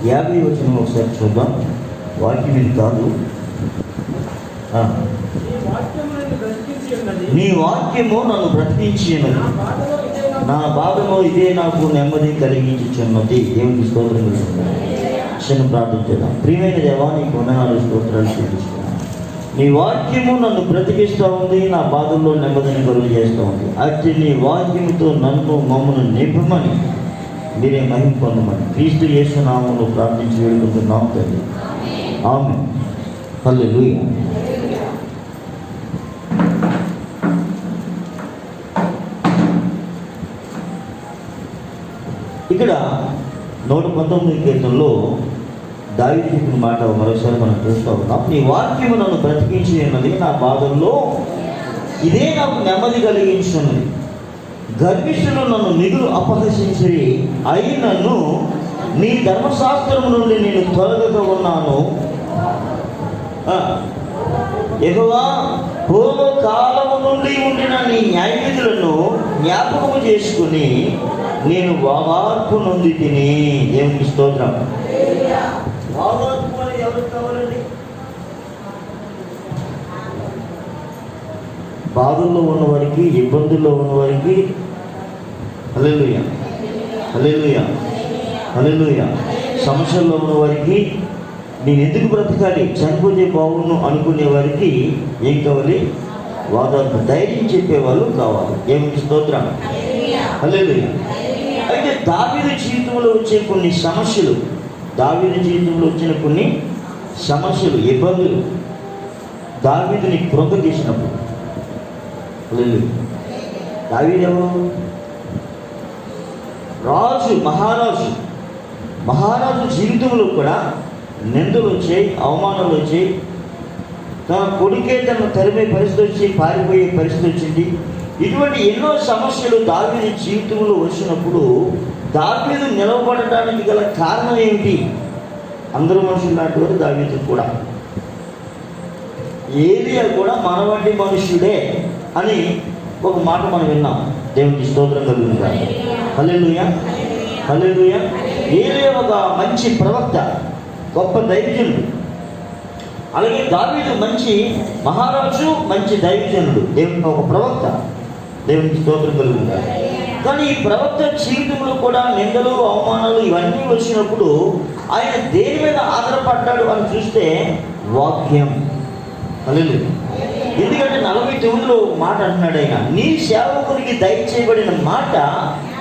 50 వచనం ఒకసారి చూద్దాం. వాక్యం ఇది కాదు. నీ వాక్యము నన్ను బ్రతికించి ఉన్నది, నా బాధలో ఇదే నాకు నెమ్మది కలిగించుచున్నది. దేవునికి స్తోత్రం కలుగుతుంది. చిన్న ప్రార్థన చేద్దాం. ప్రియమైన దేవా, నీకు వందనాలు, స్తోత్రాలు చెల్లిస్తున్నాను. నీ వాక్యము నన్ను బ్రతికిస్తూ ఉంది, నా బాధల్లో నెమ్మదిని కలుగు చేస్తూ ఉంది. అట్టి నీ వాక్యముతో నన్ను మమ్మల్ని నింపమని, మీరే మహిమ పొందమని క్రీస్తు యేసు నామములో ప్రార్థించి వేడుకుంటున్నాం తండ్రి. ఆమేన్. హల్లెలూయా. ఇక్కడ 119 కీర్తనలో దావీదు చెప్పిన మాట మరోసారి మనం చూస్తూ ఉన్నాం. నీ వాక్యము నన్ను బ్రతికించి ఉన్నది, నా బాధల్లో ఇదే నాకు నెమ్మది కలిగించున్నది. గర్విష్ఠులు నన్ను మిగులు అపహసించి అయినను నీ ధర్మశాస్త్రము నుండి నేను తొలగక ఉన్నాను. యెహోవా, పూర్వకాలము నుండి ఉండిన నీ న్యాయవిధులను జ్ఞాపకము చేసుకుని నేను వాగార్పు నొంది తిని. దేవునికి స్తోత్రం. వాగార్పు అని ఎవరికి కావాలండి? బాధల్లో ఉన్నవారికి, ఇబ్బందుల్లో ఉన్నవారికి. హల్లెలూయా, హల్లెలూయా, హల్లెలూయా. సమస్యల్లో ఉన్నవారికి, నేను ఎందుకు బ్రతకాలి, చనిపోతే బాగుండు అనుకునే వారికి ఏం కావాలి? వాదాలకు ధైర్యం చెప్పేవాళ్ళు కావాలి. ఏమిటి స్తోత్రం. హల్లెలూయా. అయితే దావీదు జీవితంలో వచ్చే కొన్ని సమస్యలు, దావీదు జీవితంలో వచ్చిన కొన్ని సమస్యలు, ఇబ్బందులు దావీదుని కృంగతీసినప్పుడు, దావీదు ఎవరు? రాజు, మహారాజు జీవితంలో కూడా నిందలు వచ్చాయి, అవమానాలు వచ్చాయి. తన కొడుకే తన తరిమే పరిస్థితి వచ్చి పారిపోయే పరిస్థితి వచ్చింది. ఇటువంటి ఎన్నో సమస్యలు దావీదు జీవితంలో వచ్చినప్పుడు దావీదు నిలవబడటానికి గల కారణం ఏమిటి? అందరూ మనుషులు లాంటి వారు దావీదు కూడా. ఏలియా కూడా మనవంటి మనుష్యుడే అని ఒక మాట మనం విన్నాం. దేవునికి స్తోత్రం కలుగుతుంది. హల్లెలూయా, హల్లెలూయా. ఏలియా ఒక మంచి ప్రవక్త, గొప్ప దైవజనుడు. అలాగే దావీదు మంచి మహారాజు, మంచి దైవజనుడు, దేవుని ఒక ప్రవక్త. దేవునికి స్తోత్రం కలుగుతుంది. కానీ ఈ ప్రవక్త జీవితంలో కూడా నిందలు, అవమానాలు ఇవన్నీ వచ్చినప్పుడు ఆయన దేని మీద ఆధారపడ్డాడు అని చూస్తే వాక్యం. హల్లెలూయా. ఎందుకంటే 49లో మాట అంటున్నాడు ఆయన, నీ సేవకునికి దయచేయబడిన మాట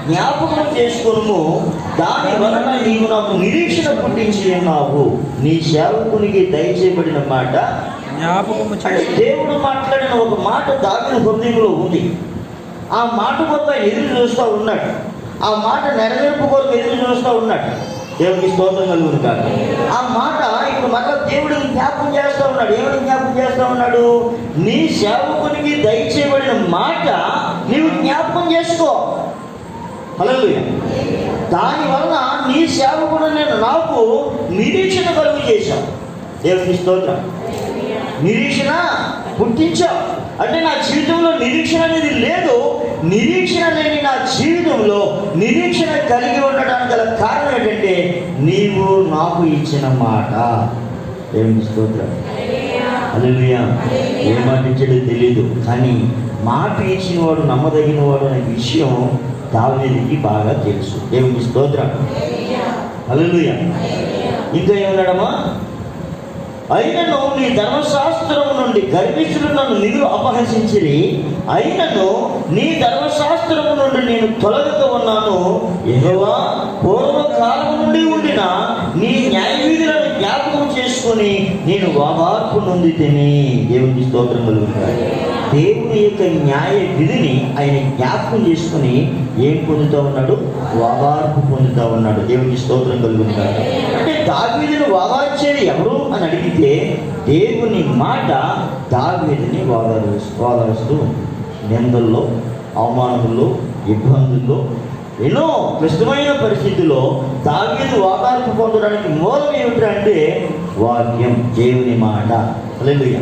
జ్ఞాపకం చేసుకొనుము, దాని వలన నీవు నాకు నిరీక్షణ పుట్టించి ఉన్నావు. నీ సేవకునికి దయచేయబడిన మాట జ్ఞాపకం. దేవుడు మాట్లాడిన ఒక మాట దావీదు హృదయంలో ఉంది. ఆ మాట కొరకు ఆయన ఎదురు చూస్తూ ఉన్నాడు. ఆ మాట నెరవేర్పు కొరకు ఎదురు చూస్తూ ఉన్నాడు. దేవునికి స్తోత్రం కలుగును కాక. ఆ మాట ఇప్పుడు మళ్ళీ దేవుడిని జ్ఞాపకం చేస్తూ ఉన్నాడు. ఏమని జ్ఞాపకం చేస్తూ ఉన్నాడు? నీ సేవకునికి దయచేయబడిన మాట నీవు జ్ఞాపకం చేసుకో. హల్లెలూయా. దాని వలన నీ సేవకుడు నేను నాకు నిరీక్షణ కలుగు చేశావు. దేవునికి స్తోత్రం. నిరీక్షణ పుట్టించావు. అంటే నా జీవితంలో నిరీక్షణ అనేది లేదు. నిరీక్షణ లేని నా జీవితంలో నిరీక్షణ కలిగి ఉండడానికి గల కారణం ఏంటంటే నీవు నాకు ఇచ్చిన మాట. దేవునికి స్తోత్రం. హల్లెలూయా. ఏ మాట ఇచ్చాడో తెలీదు, కానీ మాట ఇచ్చిన వాడు నమ్మదగిన వాడు అనే విషయం దావీదుకి బాగా తెలుసు. దేవునికి స్తోత్రం. హల్లెలూయా. ఇంకా ఏమన్నాడమ్మా? అయినను నీ ధర్మశాస్త్రము నుండి గర్విష్ఠులు నన్ను మిగులు అపహసించిరి, అయినను నీ ధర్మశాస్త్రము నుండి నేను తొలగక ఉన్నాను. యెహోవా, పూర్వకాలం నుండి ఉండిన నీ న్యాయవిధులను జ్ఞాపకం చేసుకొని నేను వాగార్పు నొంది తిని. దేవునికి స్తోత్రం కలుగుతాయి. దేవుని యొక్క న్యాయ విధిని ఆయన జ్ఞాపకం చేసుకుని ఏం పొందుతూ ఉన్నాడు? వాగార్పు పొందుతూ ఉన్నాడు. దేవునికి స్తోత్రం కలుగుతాయి. అంటే దావీదును వాగార్చేది ఎవరు అని అడిగితే దేవుని మాట దావీదుని వాగారుస్తూ నిందల్లో, అవమానంలో, ఇబ్బందుల్లో, ఎన్నో క్లిష్టమైన పరిస్థితుల్లో దావీదు వాగార్పు పొందడానికి మూలం ఏమిటంటే వాక్యం, దేవుని మాట. హల్లెలూయా.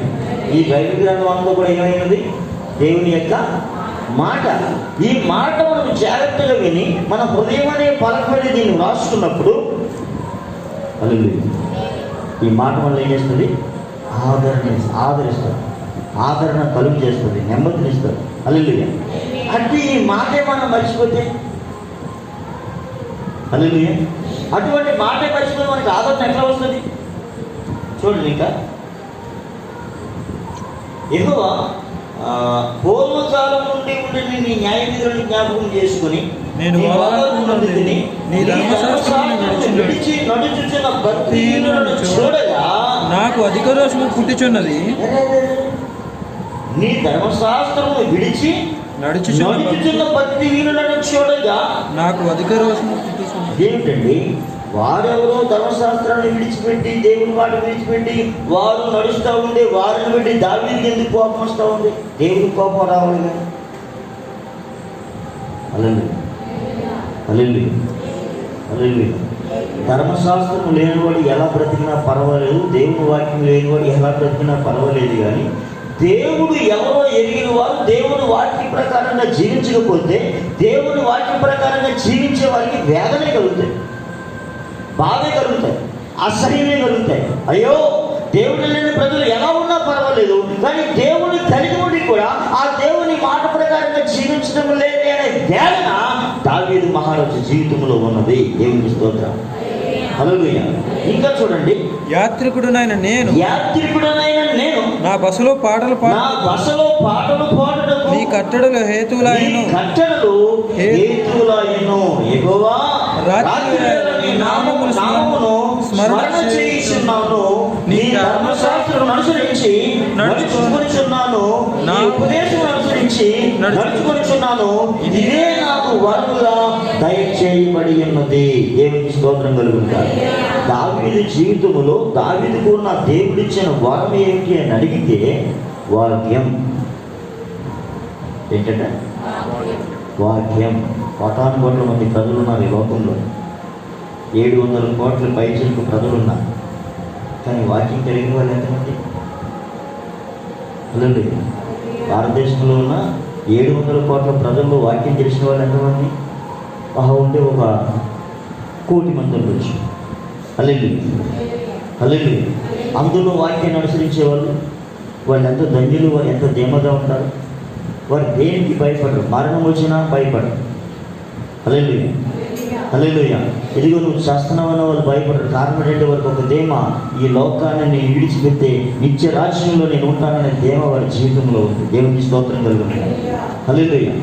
ఈ బైబిల్ గ్రంథం అంతా కూడా ఏమైనది? దేవుని యొక్క మాట. ఈ మాట మనం జాగ్రత్తగా విని మన హృదయం అనే పలక మీద దీన్ని రాసుకున్నప్పుడు హల్లెలూయా. ఈ మాట వల్ల ఏం చేస్తుంది? ఆదరిస్తుంది, ఆదరణ కలుగు చేస్తుంది, నెమ్మదినిస్తుంది. హల్లెలూయా. అంటే ఈ మాటే మనం మర్చిపోతే, హల్లెలూయా, అటువంటి మాటే మర్చిపోతే మనకి ఆదరణ ఎట్లా వస్తుంది? చూడండి, ఇంకా యెహోవా పూర్వకాలం నుండి ఉండి నీ న్యాయ విధులను జ్ఞాపకం చేసుకుని నేను విడిచి నడుచుచున్న భక్తిహీనులను చూడగా నాకు అధిక రోషము పుట్టుచున్నది. నీ ధర్మశాస్త్రము విడిచి నడుచుచున్న భక్తిహీనులను చూడగా నాకు అధిక రోషము పుట్టుచున్నది. ఏమిటండి? వారెవరో ధర్మశాస్త్రాన్ని విడిచిపెట్టి, దేవుని వాటిని విడిచిపెట్టి వారు నడుస్తూ ఉండే వారిని బట్టి దావీదుకి ఎందుకు కోపం వస్తూ ఉంది? దేవుడికి కోపం రావాలి కదా. హల్లెలూయా. ధర్మశాస్త్రం లేనివాడు ఎలా బ్రతికినా పర్వాలేదు, దేవుని వాక్యం లేనివాడు ఎలా బ్రతికినా పర్వాలేదు. కానీ దేవుడు ఎవరో ఎరిగిన వారు దేవుని వాక్య ప్రకారంగా జీవించకపోతే, దేవుని వాక్య ప్రకారంగా జీవించే వారికి వేదనే కలుగుతాయి, బాధే కలుగుతాయి, అసహ్యమే కలుగుతాయి. అయ్యో, దేవుడు లేని ప్రజలు ఎలా ఉన్నా పర్వాలేదు, కానీ దేవుని కలిగి ఉండి కూడా ఆ దేవుని మాట ప్రకారంగా జీవించడం లేదే అనే వేదన దావీదు మహారాజు జీవితంలో ఉన్నది. దేవుని స్తోత్రం. హల్లెలూయా. ఇంకా చూడండి, యాత్రికుడునైన నేను నా బసలో పాటలు పాడటకు నీ కట్టడలు హేతువులాయెను. యెహోవా రాత్రివేళ నామమును స్మరణ చేయుచున్నాను, నీ ధర్మశాస్త్రమును అనుసరించి నడుచుకొనుచున్నాను, నీ ఉపదేశమును అనుసరించి నడుచుకొనుచున్నాను. ఇదే నాకు వరముగా దయచేయబడి ఉన్నది. దేవునికి స్తోత్రం కలుగునుగాక. దావీదు జీవితంలో దావీదుకు ఉన్న దేవుడిచ్చిన వరం ఏమిటి అని అడిగితే వాక్యం. ఏంటంటే వాక్యం. 1,000 కోట్ల మంది ప్రజలు ఉన్నారు ఈ లోకంలో, 700 కోట్ల పైచిలకు ప్రజలు ఉన్నారు. కానీ వాక్యం కలిగిన వాళ్ళు ఎంతమంది? హల్లెలూయా. భారతదేశంలో ఉన్న 700 కోట్ల ప్రజల్లో వాక్యం తెలిసిన వాళ్ళు ఎంతమంది? ఉంటే 1 కోటి మంది ఉండొచ్చు. హల్లెలూయా. అందులో వాక్యాన్ని అనుసరించే వాళ్ళు ఎంత ధన్యులు, వాళ్ళు ఎంత ధీమగా ఉంటారు. వారు దేనికి భయపడరు, మరణం వచ్చినా భయపడరు. హల్లెలూయా. ఇదిగో నువ్వు చేస్తున్నావన్న వాళ్ళు భయపడరు. కారణం ఏంటంటే వారికి ఒక ధీమ, ఈ లోకాన్ని నేను విడిచిపెడితే నిత్య రాజ్యంలో నేను ఉంటాననే ధీమ వారి జీవితంలో ఉంది. దేవునికి స్తోత్రం కలుగుతుంది. హల్లెలూయా.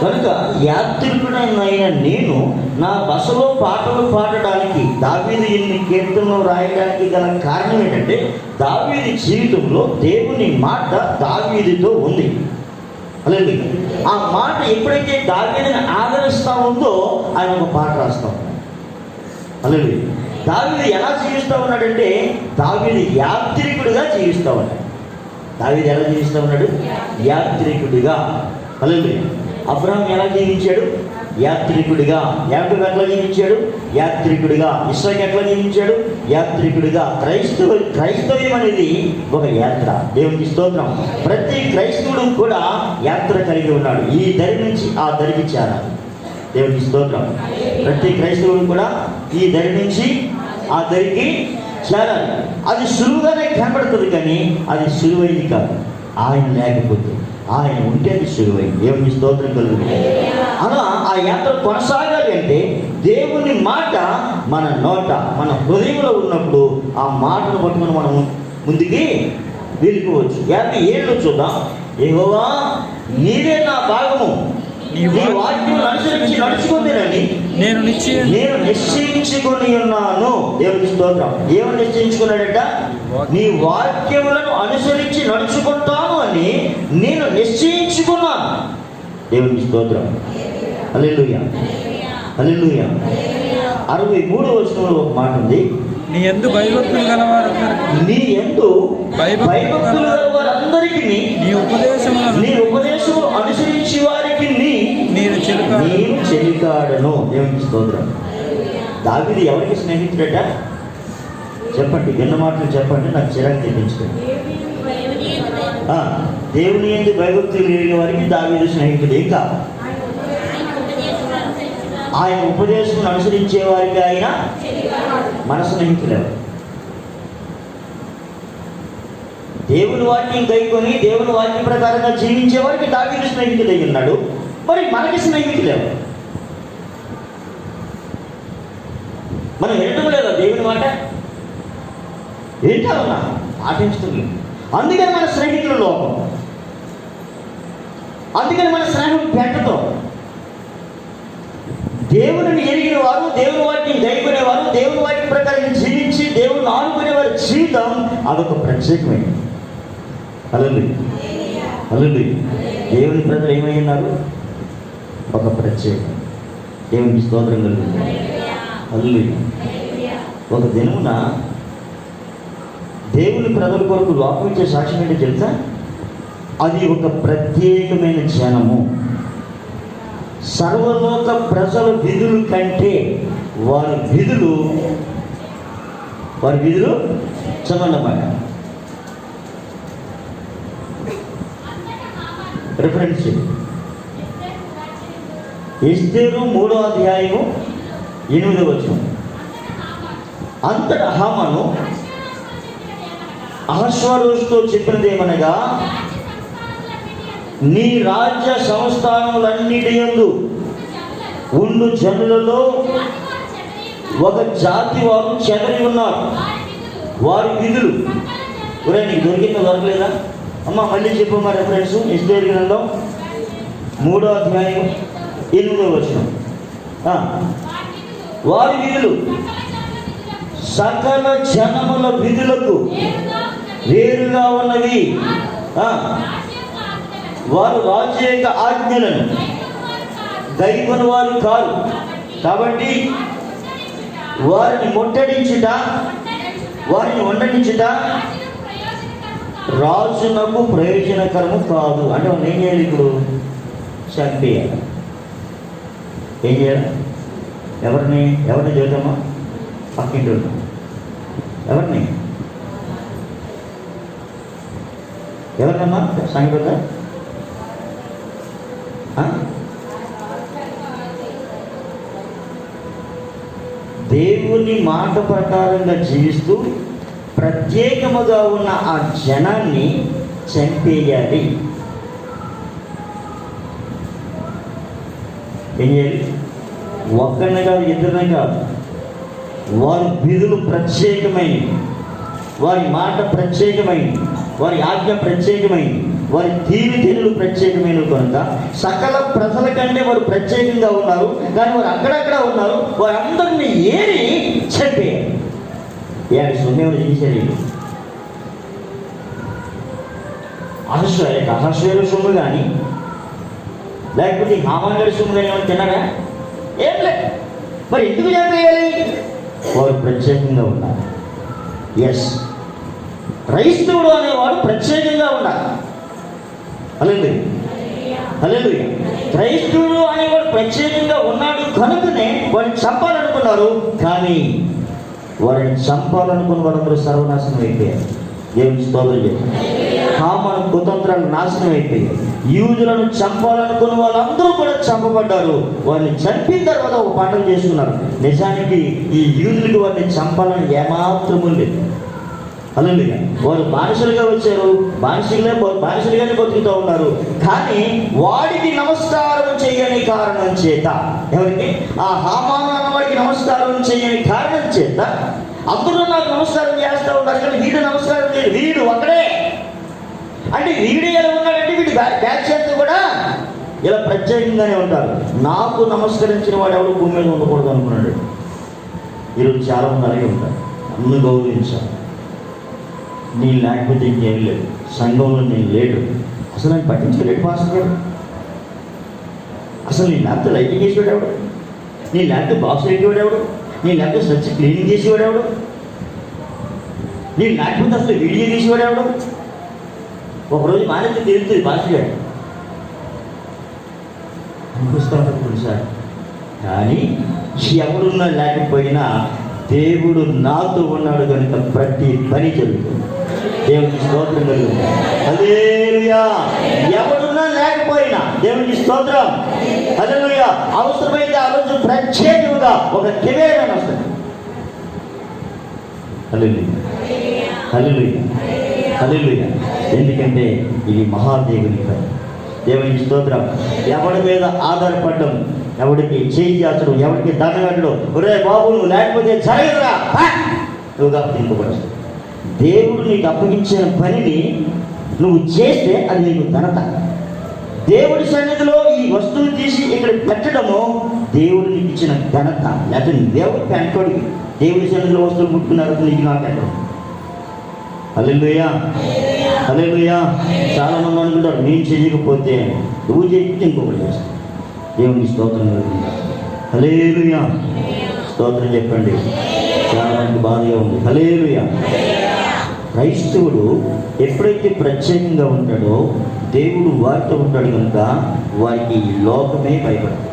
కనుక యాత్రికుడైన నేను నా బసలో పాటలు పాడడానికి, దావీదు ఇన్ని కీర్తనలు రాయడానికి గల కారణం ఏంటంటే దావీదు జీవితంలో దేవుని మాట దావీదుతో ఉంది. హల్లెలూయా. ఆ మాట ఎప్పుడైతే దావీదుని ఆదరిస్తూ ఉందో ఆయన ఒక పాట రాస్తూ ఉన్నాడు. హల్లెలూయా. దావీదు ఎలా జీవిస్తూ ఉన్నాడంటే దావీదు యాత్రికుడిగా జీవిస్తూ ఉన్నాడు. దావీదు ఎలా జీవిస్తూ ఉన్నాడు? యాత్రికుడిగా. హల్లెలూయా. అబ్రహాం ఎలా జీవించాడు? యాత్రికుడిగా. యాకోబు ఎట్లా జీవించాడు? యాత్రికుడిగా. ఇస్సాకు ఎట్లా జీవించాడు? యాత్రికుడిగా. క్రైస్తవ్యం అనేది ఒక యాత్ర. దేవునికి స్తోత్రం. ప్రతి క్రైస్తవుడు కూడా యాత్ర కలిగి ఉన్నాడు. ఈ దరి నుంచి ఆ దరికి చేరాలి. దేవునికి స్తోత్రం. ప్రతి క్రైస్తవుడు కూడా ఈ దరి నుంచి ఆ దరికి చేరాలి. అది సులువుగానే కనబడుతుంది, కానీ అది సులువైంది కాదు. ఆయన లేకపోతే, ఆయన ఉంటే అది సులువైంది. దేవునికి స్తోత్రం కలుగుతుంది. అలా ఆ యాత్ర కొనసాగాలి అంటే దేవుని మాట మన నోట, మన హృదయంలో ఉన్నప్పుడు ఆ మాటను పట్టుకుని మనం ముందుకి వెళ్ళిపోవచ్చు. 57 చూద్దాం. యెహోవా నీవే నా భాగము, నీ వాక్యమును అనుసరించి నడుచుకుంటేనని నేను నిశ్చయించుకొని ఉన్నాను. దేవునికి స్తోత్రం. ఏమని నిశ్చయించుకున్నాడట? నీ వాక్యములను అనుసరించి నడుచుకుంటాను అని నేను నిశ్చయించుకున్నాను. దేవునికి స్తోత్రం. హల్లెలూయా. హల్లెలూయా. 63వ వచనంలో ఒక మాట ఉంది. నీ యందు భయభక్తులు గలవారందరికీ నీ ఉపదేశములు అనుసరించి వారికి నేను చెలికాడను. దేవునికి స్తోత్రం. దావీదు ఎవరికి స్నేహితుడట? చెప్పండి, విన్న మాటలు చెప్పండి, నాకు చిరాకు తెప్పించుకోండి. దేవుని యందు భయభక్తులు కలిగిన వారికి దావీదు స్నేహితుడు. ఇంకా ఆయన ఉపదేశం అనుసరించే వారికి ఆయన మన స్నేహితులు దేవుని వాక్యం కైకొని దేవుని వాక్యం ప్రకారంగా జీవించే వారికి దావీదు స్నేహితుడై ఉన్నాడు. మరి మనకి స్నేహితులు ఎవరు? మనం వినడం లేదా దేవుని మాట? ఏంటా ఉన్నా పాటించడం. అందుకని మన స్నేహితులు లోపం, అందుకని మన స్నేహం పెట్టతో. దేవుని ఎరిగిన వారు, దేవుని వాక్యం గైకొనేవారు, దేవుని వాక్యం ప్రకారం జీవించి దేవుని ఆనుకునేవారి జీవితం అదొక ప్రత్యేకమైనది. హల్లెలూయా. దేవుని ప్రజలు ఏమై ఉన్నారు? ఒక ప్రత్యేకం. దేవునికి స్తోత్రం కలుగుతుంది. హల్లెలూయా. ఒక దినమున దేవుని ప్రజల కొరకు లోకం ఇచ్చే సాక్ష్యం ఏంటో తెలుసా? అది ఒక ప్రత్యేకమైన జనము. సర్వలోక ప్రజల విధులు కంటే వారి విధులు చదవన్నమాట. రిఫరెన్స్ ఎస్తేరు 3వ అధ్యాయము 8వ వచనం. అంతటా హామాను అహష్వేరోషుతో చెప్పినది ఏమనగా, నీ రాజ్య సంస్థానములన్నిటి యందు ఉండు జనులలో ఒక జాతి వారు చెదరి ఉన్నారు. వారి విధులు నీకు దొరికిందో దొరకలేదా? అమ్మ మళ్ళీ చెప్పమ్మా రెఫరెన్స్. ఎస్తేరు గ్రంథం 3వ అధ్యాయం 8వ వచనం. వారి విధులు సకల జనముల విధులకు వేరుగా ఉన్నవి. వారు రాజు యొక్క ఆజ్ఞలను గైకొని వారు కాదు. కాబట్టి వారిని ముట్టడించుట, వారిని వండడించుట రాజునకు ప్రయోజనకరము కాదు. అంటే వాళ్ళు ఏం చేయాలి? ఇప్పుడు చంపేయాలి. ఏం చేయాలి? ఎవరిని చదువుతామా? పక్కింటి ఎవరినమ్మా సంగతి? దేవుని మాట ప్రకారంగా జీవిస్తూ ప్రత్యేకముగా ఉన్న ఆ జనాన్ని చంపేయాలి. ఏం చేయాలి? ఒక్కరిని కాదు, ఇద్దరిని కాదు. వారి విధులు ప్రత్యేకమైనవి, వారి మాట ప్రత్యేకమైనవి, వారి ఆజ్ఞ ప్రత్యేకమైనవి, వారి తీరుతెన్నులు ప్రత్యేకమైనవి కనుక సకల ప్రజల కంటే వారు ప్రత్యేకంగా ఉన్నారు. కానీ వారు అక్కడక్కడ ఉన్నారు. వారందరినీ ఏరి చంపేయాలి. సొమ్మెవరు చేశారు? అహష్వేరు సొమ్ము కానీ లేకపోతే హామాన్ గారి సొమ్ము కానీ ఏమైనా తిన్నారా? ఏం లేదు. మరి ఎందుకు చంపేయాలి? వారు ప్రత్యేకంగా ఉన్నారు. ఎస్, క్రైస్తవుడు అనేవాడు ప్రత్యేకంగా ఉండాలి. హల్లెలూయా. క్రైస్తవుడు అనేవాడు ప్రత్యేకంగా ఉన్నాడు కనుకనే వాడిని చంపాలనుకున్నారు. కానీ వారిని చంపాలనుకున్న వాళ్ళందరూ సర్వనాశనం అయిపోయారు. దేవుని స్తోత్రం చేశారు. హామాను కుతంత్రాలు నాశనం అయిపోయాయి. యూదులను చంపాలనుకున్న వాళ్ళందరూ కూడా చంపబడ్డారు. వారిని చంపిన తర్వాత ఒక పండుగ చేసుకున్నారు. నిజానికి ఈ యూదులకు వారిని చంపాలని ఏమాత్రము లేదు. హల్లెలూయా. వారు బానిసలుగా వచ్చారు, బానిసలుగానే బతుకుతూ ఉన్నారు. కానీ వాడికి నమస్కారం చేయని కారణం చేత, ఎవరికి? ఆ హామాను అన్నవాడికి నమస్కారం చేయని కారణం చేత అందరూ నాకు నమస్కారం చేస్తూ ఉన్నారు. కానీ వీడు నమస్కారం చేయడు. వీడు ఒకడే. అంటే వీడు ఎలా ఉన్నాడంటే వీడు బ్యాచ్ అంతా కూడా ఇలా ప్రత్యేకంగానే ఉంటారు. నాకు నమస్కరించిన వాడు ఎవరు భూమి మీద ఉండకూడదు అనుకున్నాడు. ఈరోజు చాలా మంది అలాగే ఉంటారు. నన్ను గౌరవించాలి, నేను లేకపోతే ఇంకేం లేదు, సంఘంలో నేను లేడు, అసలు నేను పట్టించుకోలేడు పాస్టర్ గారు, అసలు నేను లేకపోతే లైటింగ్ చేసేవాడు ఎవడు, నేను లేకపోతే బాక్స్ పెట్టేవాడు ఎవడు, నేను లేకపోతే స్వచ్ఛ క్లీనింగ్ చేసేవాడు ఎవడు, నేను లేకపోతే అసలు వీడియో తీసేవాడు ఎవడు. ఒకరోజు మానేది తెలుస్తుంది పాస్టర్ గారు అనిపిస్తూ ఉంటుంది సార్. కానీ ఎవరున్నా లేకపోయినా దేవుడు నాతో ఉన్నాడు కనుక ప్రతి పని జరుగుతుంది. దేవునికి స్తోత్రం కలుగుతుంది. హల్లెలూయా. ఎవరున్నా లేకపోయినా దేవునికి స్తోత్రం. హల్లెలూయా. అవసరమైతే ఆ రోజు ప్రత్యేకంగా ఒక కివేరణ వస్తుంది. హల్లెలూయా, హల్లెలూయా, హల్లెలూయా. ఎందుకంటే ఇది మహాదేవుని పని. దేవునికి స్తోత్రం. ఎవడి మీద ఆధారపడడం, ఎవడికి చేయి చేర్చడం, ఎవరికి దండగట్టడం, ఒరే బాబు నువ్వు లేకపోతే జరగదురా నువ్వుగా తింపబడదు. దేవుడు నీకు అప్పగించిన పనిని నువ్వు చేస్తే అది నీకు ఘనత. దేవుడి సన్నిధిలో ఈ వస్తువులు తీసి ఇక్కడ పెట్టడము దేవుడు నీకు ఇచ్చిన ఘనత. లేకపోతే దేవుడు పెంటోడికి దేవుడి సన్నిధిలో వస్తువులు ముట్టుకున్నారు నీకు నాకు ఎక్కడ. హల్లెలూయా, హల్లెలూయా. చాలా మంది అనుకుంటారు నేను చేయకపోతే నువ్వు చేస్తే ఇంకొకటి చేస్తావు. దేవునికి స్తోత్రం కలుగుతుంది. హల్లెలూయా, స్తోత్రం చెప్పండి. చాలా మంది బాధగా ఉంది. హల్లెలూయా. క్రైస్తవుడు ఎప్పుడైతే ప్రత్యేకంగా ఉంటాడో దేవుడు వారితో ఉంటాడు కనుక వారికి ఈ లోకమే భయపడదు.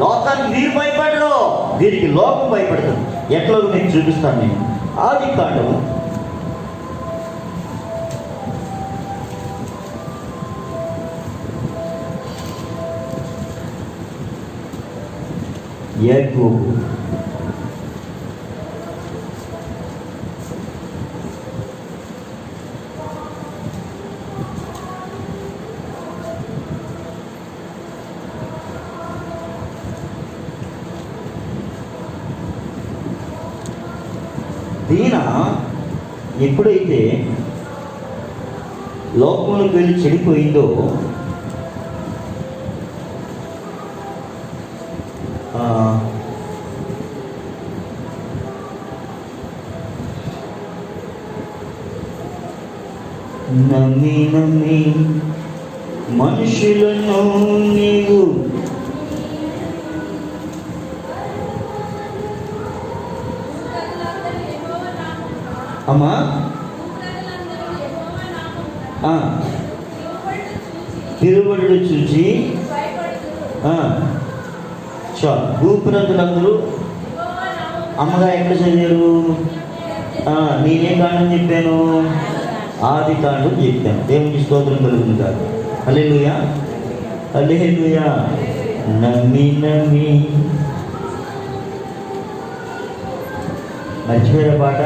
లోకానికి వీరు భయపడరు, వీరికి లోకం భయపడుతుంది. ఎట్లా మీకు చూపిస్తాను నేను. ఆదికాండం 7 దీన ఎప్పుడైతే లోకంలోకి వెళ్ళి చెడిపోయిందో నమ్మి నమ్మి మనుషులను నీవు అమ్మా తిరుబడులు చూచి భూప్రజలందరూ అమ్మగా ఎక్కడ చదివారు? నేనే కాండం చెప్పాను, ఆది కాండం చెప్పాను. దేవునికి స్తోత్రం కలుగుతుంది కాదు. హల్లెలూయా, హల్లెలూయా. నమ్మి నమ్మి మర్చిపోయే పాట.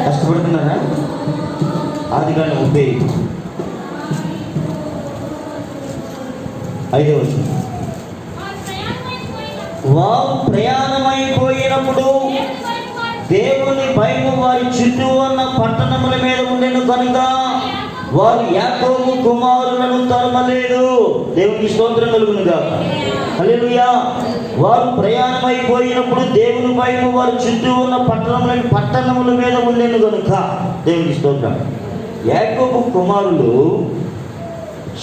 కష్టపడుతున్నారా? ఆదికాండం 35 వచ్చింది. వారు ప్రయాణమైపోయినప్పుడు దేవుని భయము వారి చుట్టూ ఉన్న పట్టణముల మీద ఉండెను కనుక వారు యాకోబు కుమారులను తరమలేదు. దేవునికి స్తోత్రం కలుగును గాక. హల్లెలూయా. వారు ప్రయాణమైపోయినప్పుడు దేవుని భయము వారి చుట్టూ ఉన్న పట్టణముల మీద ఉండెను కనుక దేవునికి స్తోత్రం. యాకోబు కుమారులు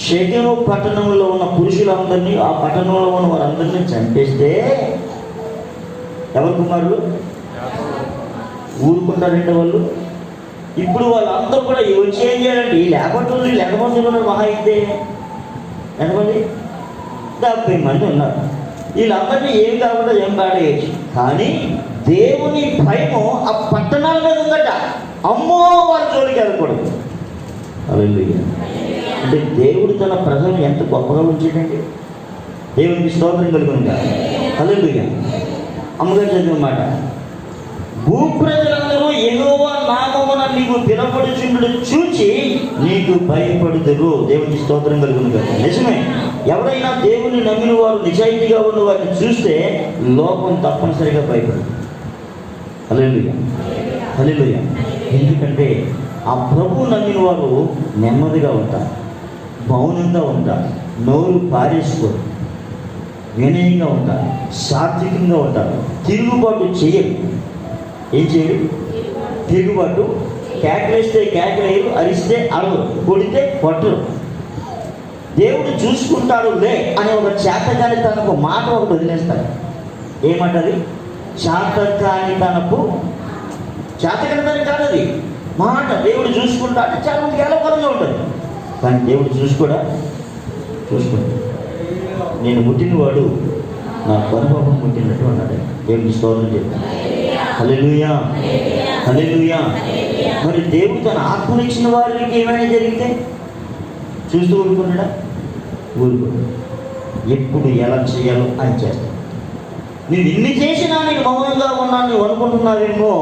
షెకెము పట్టణంలో ఉన్న పురుషులందరినీ, ఆ పట్టణంలో ఉన్న వారందరినీ చంపేస్తే ఎవరు కుమారులు ఊరుకుంటారంటే వాళ్ళు? ఇప్పుడు వాళ్ళందరూ కూడా వచ్చి ఏం చేయాలండి? లేకపోతే మహా అయితే ఎంతమంది? 70 మంది ఉన్నారు. వీళ్ళందరినీ ఏం కాకుండా ఏం పాడేయచ్చు. కానీ దేవుని భయము ఆ పట్టణాల మీద ఉందట. అమ్మో వాళ్ళ జోలికి వెళ్ళకూడదు. హల్లెలూయా. అంటే దేవుడు తన ప్రజలను ఎంత గొప్పగా ఉంచాడండి. దేవునికి స్తోత్రం కలుగునుగా. హల్లెలూయా. అమ్మగారు చదివిన మాట, భూప్రజలందరూ యెహోవా నామమున నీవు పిలువబడుచుండుట చూచి నీకు భయపడుదురు. దేవునికి స్తోత్రం కలుగునుగా. నిజమే, ఎవరైనా దేవుని నమ్మిన వారు, నిజాయితీగా ఉన్న వారిని చూస్తే లోకం తప్పనిసరిగా భయపడదు. హల్లెలూయా, హల్లెలూయా. ఎందుకంటే ఆ ప్రభువు నమ్మిన వారు నెమ్మదిగా ఉంటారు, మౌనంగా ఉంటారు, నోరు పారేసుకోరు, వినయంగా ఉంటారు, సాత్వికంగా ఉంటారు, తిరుగుబాటు చేయరు. ఏం చేయరు? తిరుగుబాటు. కేకలేస్తే కేకలేరు, అరిస్తే అరవరు, కొడితే కొట్టరు. దేవుడు చూసుకుంటాడు లే అనే ఒక చేతకాని తనకు మాట ఒకటి వదిలేస్తారు. ఏమంటది? చేతకాని తనకు, చేతకాని కాదు అది మాట. దేవుడు చూసుకుంటా అంటే చాలా మందికి ఎలవరంగా ఉంటుంది. కానీ దేవుడు చూసుకోడా? చూసుకుంటాడు. నేను ముట్టినవాడు నా పరలోకం ముట్టినట్టు అన్నాడు. దేవుడికి స్తోత్రం చెప్తాను. హల్లెలూయా, హల్లెలూయా. మరి దేవుడు తన ఆత్మనిచ్చిన వారికి ఏమైనా జరిగితే చూస్తూ ఊరుకున్నాడా? ఊరుకోడు. ఎప్పుడు ఎలా చేయాలో అని చేస్తాడు. నువ్వు ఇన్ని చేసినా నేను మౌనంగా ఉన్నాను నువ్వు అనుకుంటున్నావేమో.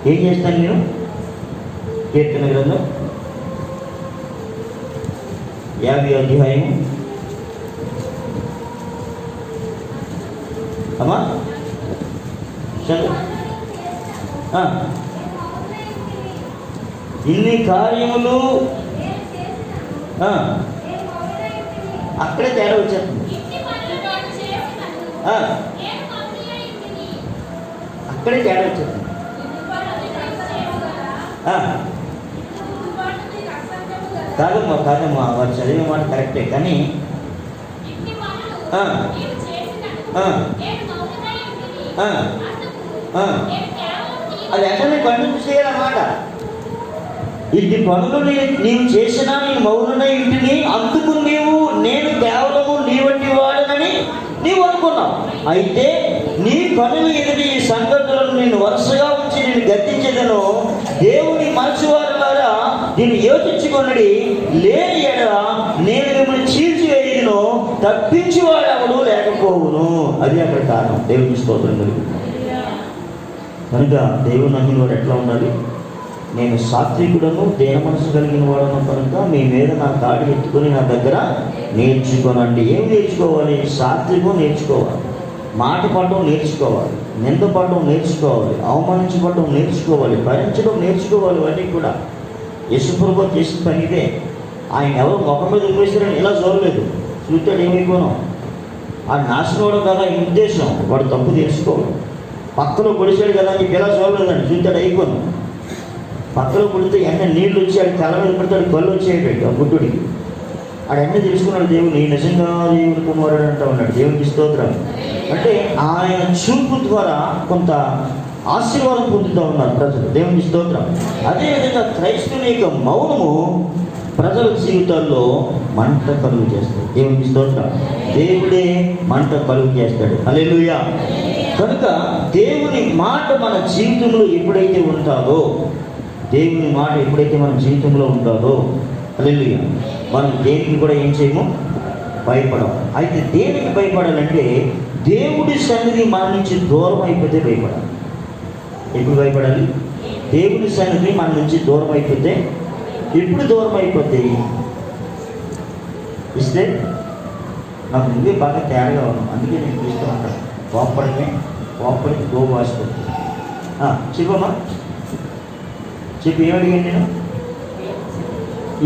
ఏం చేస్తాను నేను? కీర్తన గ్రంథం 50వ అధ్యాయం అమ్మా ఇన్ని కార్యములు అక్కడే తేడా వచ్చేస్తుంది. అక్కడే తేడా వచ్చేస్తుంది. కాదమ్మా వారు చదివే మాట కరెక్టే, కానీ అది ఎక్కడనే కంటిన్యూ చేయాలన్నమాట. ఇది పనులు నీవు చేసినా నీ మౌనమై ఇంటిని అందుకు నేను కేవలము నీ వంటి వాడనని నీవు అనుకున్నావు. అయితే నీ పనులు ఎదుటి ఈ సంగతులను నేను వరుసగా ఉంచి నేను గద్దించేదను. దేవుని మనసువారి ద్వారా దీన్ని యోచించుకొనడి, లేని ఎడల నేను మిమ్మల్ని చీల్చివేయదును, తప్పించేవాడెవడు లేకపోవును. అది అక్కడ కారణం. దేవుని స్తోత్రం కలుగుతుంది. కనుక దేవుని నమ్మిన వాడు ఎట్లా ఉండాలి? నేను సాత్వికుడను, దేన మనసు కలిగిన వాడను కనుక మీ మీద నా కాడి ఎత్తుకొని నా దగ్గర నేర్చుకోనండి. ఏం నేర్చుకోవాలి? సాత్వికం నేర్చుకోవాలి, మాట పడడం నేర్చుకోవాలి, నింద పడడం నేర్చుకోవాలి, అవమానించబడడం నేర్చుకోవాలి, భరించడం నేర్చుకోవాలి. ఇవన్నీ కూడా యేసుప్రభువు చేసిన పని ఇదే. ఆయన ఎవరు ముఖం మీద ఉమ్మేశారని ఇలా చూడలేదు. చూస్తాడు ఏమైపోను ఆ నాశనోడు కదా ఈ ఉద్దేశం. వాడు తప్పు తెలుసుకోవాలి. పక్కలో పొడిచాడు కదా నీకు ఇలా చూడలేదండి. చూస్తాడు అయిపోను. పక్కలో పుడితే ఎన్న నీళ్ళు వచ్చి ఆడి తల మీద పడతాడు, కళ్ళు వచ్చేయబెట్టు ఆ గుడ్డుడికి. ఆడన్నీ తెలుసుకున్నాడు. దేవుని నిజంగా దేవుని కుమారుడు అంటూ ఉన్నాడు. దేవునికి స్తోత్రం. అంటే ఆయన చూపు ద్వారా కొంత ఆశీర్వాదం పొందుతూ ఉన్నారు ప్రజలు. దేవునికి స్తోత్రం. అదేవిధంగా క్రైస్తవుని యొక్క మౌనము ప్రజల జీవితాల్లో మంట కలుగు చేస్తాడు. దేవునికి స్తోత్రం. దేవుడే మంట కలుగు చేస్తాడు. హల్లెలూయా. కనుక దేవుని మాట మన జీవితంలో ఎప్పుడైతే ఉంటుందో, దేవుని మాట ఎప్పుడైతే మన జీవితంలో ఉంటుందో, హల్లెలూయా, మనం దేనికి కూడా ఏం చేయము? భయపడం. అయితే దేనికి భయపడాలంటే దేవుడి సన్నిధి మన నుంచి దూరం అయిపోతే భయపడాలి. ఎప్పుడు భయపడాలి? దేవుడి సన్నిధి మన నుంచి దూరం అయిపోతే. ఎప్పుడు దూరం అయిపోతాయి? ఇస్తే నాకు నువ్వే బాగా తేడాగా ఉన్నావు, అందుకే నేను చూస్తూ ఉంటాను. కోపడికి గోపు వాసిపోతుంది. చెప్పమ్మా, చెప్పు. ఏమడిగాను నేను?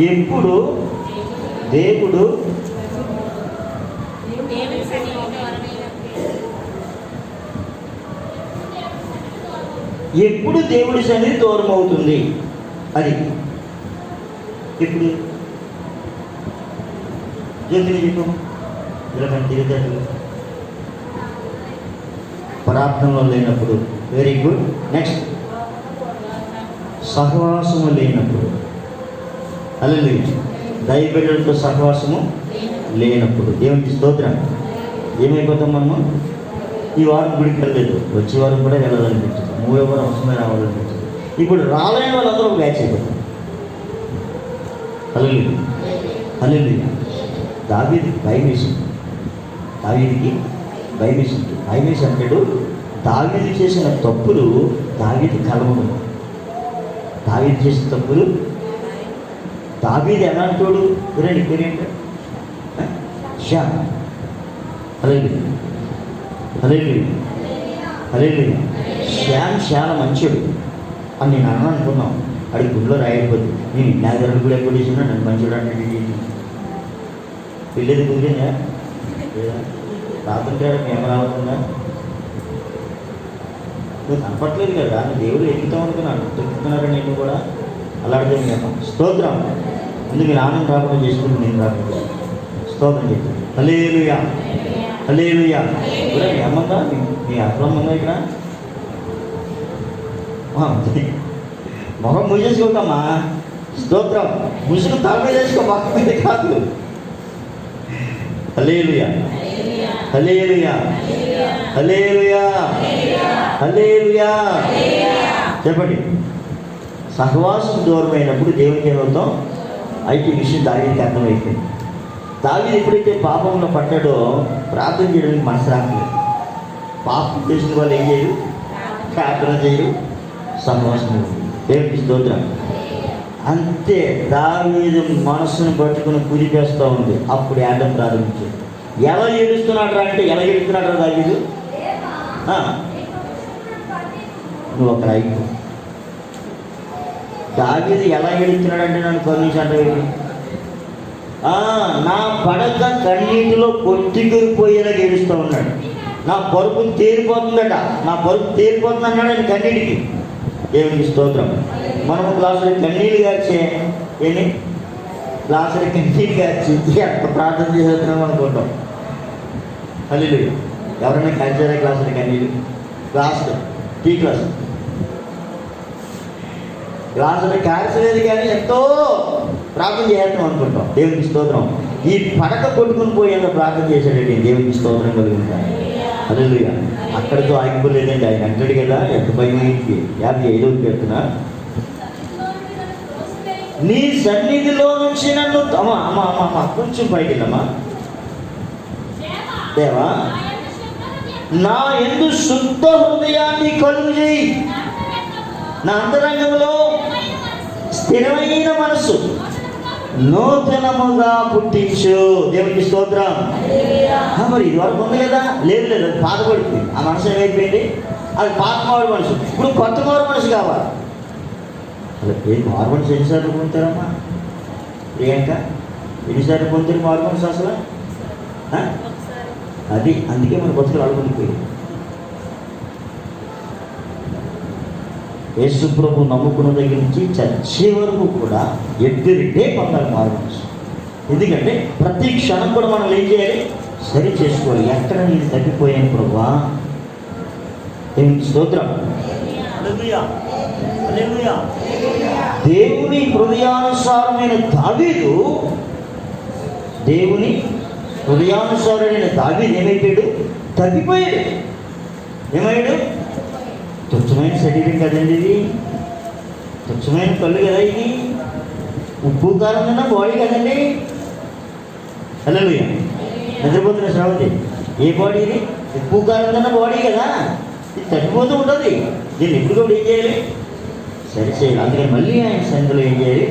ఎప్పుడు దేవుడు దేవుడి సన్నిధి దూరం అవుతుంది? అది ఇప్పుడు జ్యోతిని చెప్పు. ఇలా తిరుగుతాడు ప్రార్థనలో లేనప్పుడు. Very good. నెక్స్ట్, సహవాసము లేనప్పుడు. హల్లెలూయా. దైవబిడ్డలతో సహవాసము లేనప్పుడు. దేవునికి స్తోత్రం. ఏమైపోతాం మనము? ఈ వారం గుడికి వెళ్ళలేదు, వచ్చే వారం కూడా వెళ్ళాలనిపించదు, 3వ వారం అవసరమే రావాలనిపించదు. ఇప్పుడు రాలేని వాళ్ళందరూ ఒక బ్యాచ్ అయిపోతారు. హల్లెలూయా, హల్లెలూయా. దావీదుకి భయం వేసింది. భయం వేసి అంటాడు, దావీదు చేసిన తప్పులు దావీదు కలవడు. దావీదు చేసిన తప్పులు దావీదు ఎలాంటోడు? నీ పేరేంట? శ్యామ్. హల్లెలూయా, హల్లెలూయా, హల్లెలూయా. శ్యామ్ చాలా మంచోడు అని నేను అన్నా అనుకున్నాం. అడిగి గుడిలో రాయకపోతే నేను ఇన్నాగరలు కూడా ఎప్పుడు చేసినా నన్ను మంచోడు అంటే పెళ్ళేది కుదిరిందా? రాత్రి మేము రావుతుందా? నువ్వు కనపట్లేదు కదా, నువ్వు దేవుడు ఎక్కుతాం అనుకున్నాను. తొక్కుతున్నారు నేను కూడా అలాంటిదే మేము. స్తోత్రం. ముందు మీరు ఆనందం రాకుండా చేసుకుంటూ నేను రాకుండా స్తోత్రం చెప్తాను. హల్లెలూయా, హల్లెలూయా. కూడా మీ అమ్మంగా మీ అర్థమ్మంగా ఇక్కడ మొహం మూసేసుకోకమ్మా. స్తోత్రం. ముసుగు తల మీద వేసుకో, మొహం మీద కాదు. హల్లెలూయా, హల్లెలూయా, హల్లెలూయా. హల్లెలూయా. చెప్పండి. సహవాసం దూరమైనప్పుడు దేవునికి ఏమవుతాం? అయితే ఈ విషయం దావీదుకి అర్థమైపోయింది. దావీదు ఎప్పుడైతే పాపంలో పడ్డాడో ప్రార్థన చేయడానికి మనసు రావట్లేదు. పాపం చేసిన వాళ్ళు ఏం చేయరు? ప్రార్థన చేయరు, సహవాసం. దేవునికి స్తోత్రం. అంతే, దావీదు మనసును పట్టుకుని కుదిపేస్తూ ఉంది. అప్పుడు ఏడడం ప్రారంభించాడు. ఎలా ఏడుస్తున్నాడు అంటే ఎలా ఏడుస్తున్నాడు రా దావీదు? నువ్వు ఒక రైతు. దావీదు ఎలా ఏడుస్తున్నాడు అంటే నన్ను కరుణించండి. నా పడక కన్నీటిలో కొట్టిగిరిపోయేలా ఏడుస్తూ ఉన్నాడు. నా పరుపు తేలిపోతుందట, నా పరుపు తేలిపోతుంది అన్నాడు ఆయన కన్నీటికి. దేవునికి స్తోత్రం. మనము గ్లాసులు కన్నీళ్ళు గార్చే ఏమి గ్లాసులు కన్నీళ్ళు గార్చి ఎంత ప్రార్థన చేస్తున్నాం అనుకుంటాం. హల్లెలూయా. ఎవరైనా కాల్చారా గ్లాసులు కన్నీళ్ళు? గ్లాసులు టీ గ్లాసులు కాల్చలేదు కానీ ఎంతో ప్రార్థన చేస్తాం అనుకుంటాం. దేవునికి స్తోత్రం. ఈ పడక కొట్టుకుని పోయేంత ప్రార్థన చేశాడండి. దేవునికి స్తోత్రం కలుగుతాను. హల్లెలూయా. అక్కడితో ఆగిపోలేదండి. ఆయన అంటాడు కదా, ఎంత భయం అయింది. 55వ కీర్తన, నీ సన్నిధిలో నుంచి నన్ను అమ్మా కొంచెం పైకి వెళ్ళమ్మా. దేవా, నా యందు శుద్ధ హృదయాన్ని కలుగు చేయి, నా అంతరంగంలో స్థిరమైన మనసు నూతనముగా పుట్టించు. దేవునికి స్తోత్రం. మరి ఇది వరకు ఉంది కదా? లేదు, అది పాత పడుతుంది. ఆ మనసు ఏమైపోయింది? అది పాత మారు మనసు. ఇప్పుడు కొత్త మారు మనసు కావాలి. అలా మారు మనసు ఎన్నిసార్లు పొందుతారమ్మా? ప్రియాంక, ఎన్నిసార్లు పొందుతారు మారు మనసు అసలు? అది అందుకే మన బతుకులు అడుగునిపోయింది. యేసు ప్రభు నమ్ముకున్న దగ్గర నుంచి చచ్చే వరకు కూడా ఎవ్రీడే పొందాలి మారు మనసు. ఎందుకంటే ప్రతి క్షణం కూడా మనం ఏం చేయాలి? సరి చేసుకోవాలి. ఎక్కడ నేను తగ్గిపోయాను ప్రభువా? దేవునికి స్తోత్రం. హల్లెలూయా. హల్లెలూయా. దేవుని హృదయానుసారమైన దావీదు, దేవుని హృదయానుసారమైన దావీదు ఏమైపోయాడు? తగ్గిపోయాడు. ఏమయ్యాడు? తుచ్చమైన శరీరం కదండి ఇది, తుచ్చమైన కళ్ళు కదా ఇది, ఉప్పు కారం తిన్న బాడీ కదండి. హల్లెలూయా. నిద్రపోతున్న శ్రావతి, ఏ బాడీ ఇది? ఉప్పు కారం తిన్న బాడీ కదా, ఇది తగ్గిపోతూ ఉంటుంది. దీన్ని ఎప్పుడు కూడా ఏం చేయాలి? సరి చేయాలి. అందుకని మళ్ళీ ఆయన సన్నిధిలో ఏం చేయాలి?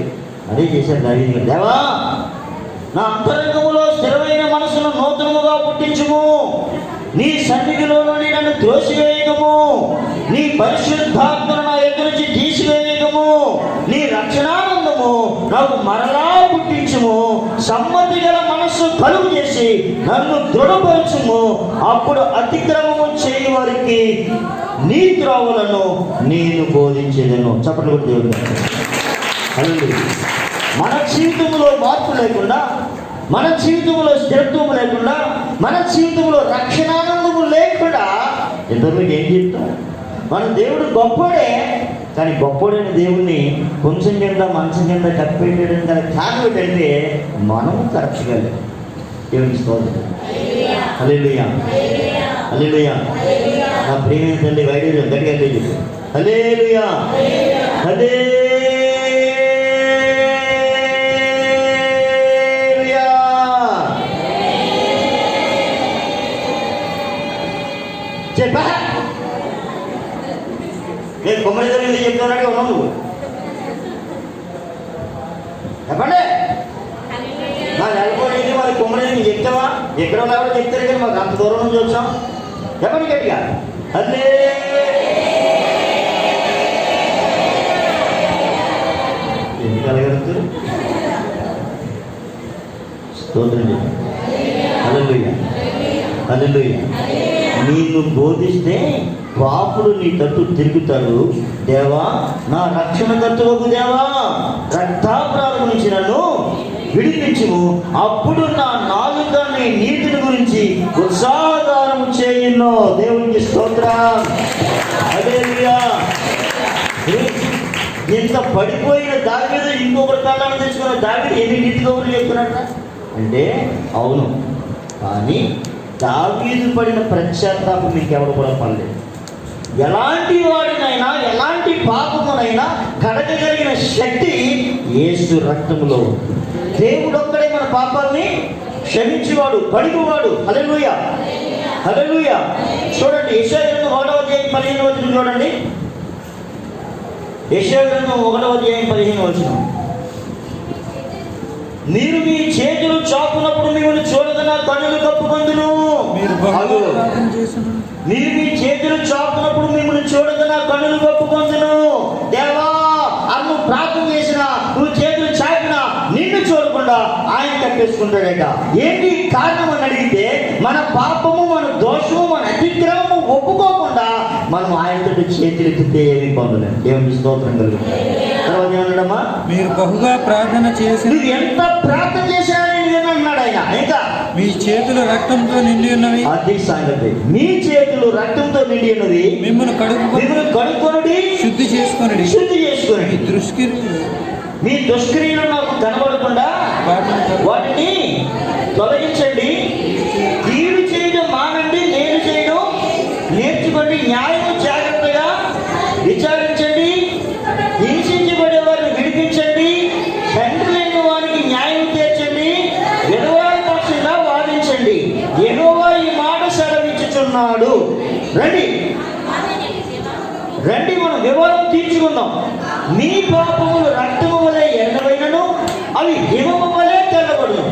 అదే చేశారు దావీదు. దేవా, నా అంతరంగములో స్థిరమైన మనసును నూతనముగా పుట్టించుము, నీ సన్నిధిలో నుండి నన్ను త్రోసివేయకము, నీ పరిశుద్ధాత్మను నా ఎదురు నుంచి తీసివేయకము, నీ రక్షణానందము నాకు మరలా పుట్టించుము, సమ్మతి గల మనస్సు కలుగు చేసి నన్ను దృఢపరచుము, అప్పుడు అతిక్రమము చేయు వారికి నీ త్రోవలను నేను బోధించేదను. చప్పట్లు కొట్టి దేవుడు. హల్లెలూయా. మన జీవితంలో మార్పు లేకుండా, మన జీవితంలో స్థిరత్వం లేకుండా, మన జీవితంలో రక్షణానందము లేకుండా ఇతరులకు ఏం చెప్తాం? మన దేవుడు గొప్పడే, కానీ గొప్పడైన దేవుణ్ణి కొంచెం కింద మంచం కింద కప్పెట్టడం గల కారణం ఏంటంటే మనము కరెక్ట్గా లేదు. దేవునికి స్తోత్రం. హల్లెలూయా. హల్లెలూయా. నా ప్రియమైన తల్లి వైద్యులు గట్టిగా చెప్పు. హల్లెలూయా. చెప్పా నేను కొమ్మరి జరిగింది చెప్తానని ఉన్నావు నువ్వు. చెప్పండి. నా నెలకొండి మరి కొమ్మరి నీకు చెప్తావా? ఎక్కడ లేవో చెప్తారు కానీ మాకు అంత దూరం నుంచి వచ్చాం. చెప్పండి గట్టిగా. అదే ఎందుకు అలగలుగుతారు? స్తోత్రం చెప్పండి. హల్లెలూయా. హల్లెలూయా. నీవు బోధిస్తే పాపులు నీ తట్టు తిరుగుతారు. దేవా, నా రక్షణకర్తవకు దేవా, రక్తాపరాధం నుంచి నన్ను విడిపించుము, అప్పుడు నా నాలుక నీ నీతిని గురించి ఉత్సాహగానం చేయును. దేవునికి స్తోత్రం. హల్లెలూయా. ఇంత పడిపోయిన దావీదు ఇంకొకరి కాలాన్ని తెచ్చుకున్న దావీదు ఎన్ని నీతి కబుర్లు చెప్తున్నట్ట అంటే అవును, కానీ దావీదు పడిన పశ్చాత్తాపం మీకు ఎవరు కూడా పడలేదు. ఎలాంటి వాడినైనా ఎలాంటి పాపమునైనా కడగగలిగిన శక్తి యేసు రక్తములో ఉంది. దేవుడు ఒక్కడే మన పాపాలని క్షమించేవాడు, కడుగువాడు. హల్లెలూయా, హల్లెలూయా. చూడండి యెషయా గ్రంథం 1వ అధ్యాయం 15వ వచనం చూడండి. యెషయా గ్రంథం 1వ అధ్యాయం 15వ వచనం. మీరు మీ చేతులు చాపునప్పుడు మిమ్మల్ని చూడగా నా కన్నులు కప్పుకొందును. మీరు మీ చేతులు చాపునప్పుడు మిమ్మల్ని చూడగా నా కన్నులు కప్పుకొందును. దేవా అన్ను ప్రార్థన చేసినా, నువ్వు చేతులు చాపినా నిన్ను చూడకుండా ఆయన కప్పేసుకుంటాడట. ఏంటి కారణం అని అడిగితే, మన పాపము, మన దోషము, మన అతిక్రమము ఒప్పుకోకుండా మనం ఆయనతో చేతులు ఎత్తితే ఏమీ పొందలేము. దేవునికి స్తోత్రం కలుగుతుంది. తర్వాత ఏమన్నాడమ్మా? మీరు బహుగా ప్రార్థన చేసి, నువ్వు ఎంత ప్రార్థన చేశారని అన్నాడు ఆయన. ఇంకా మీ చేతులు రక్తంతో నిండి ఉన్నవి. అది సంగతి. మీ చేతులు రక్తంతో నిండి ఉన్నవి. మిమ్మల్ని కడుక్కొనుడి, శుద్ధి చేసుకొనుడి. మీ దుష్క్రియలు నాకు కనబడకుండా వాటిని తొలగించండి. కీడు చేయడం మానండి, నేను చేయడం నేర్చుకోండి. న్యాయము జాగ్రత్తగా విచారించండి. హింసించబడే వారిని విడిపించండి. తండ్రి లేని వారికి న్యాయం తీర్చండి. విధవాల పక్షంగా వాదించండి. యెహోవా ఈ మాట సెలవిచ్చుచున్నాడు. రండి రండి, మనం వివాదం తీర్చుకుందాం. మీ పాపములు రక్తము వలె ఎర్రవైనను అవి హిమము వలె తెల్లబడును.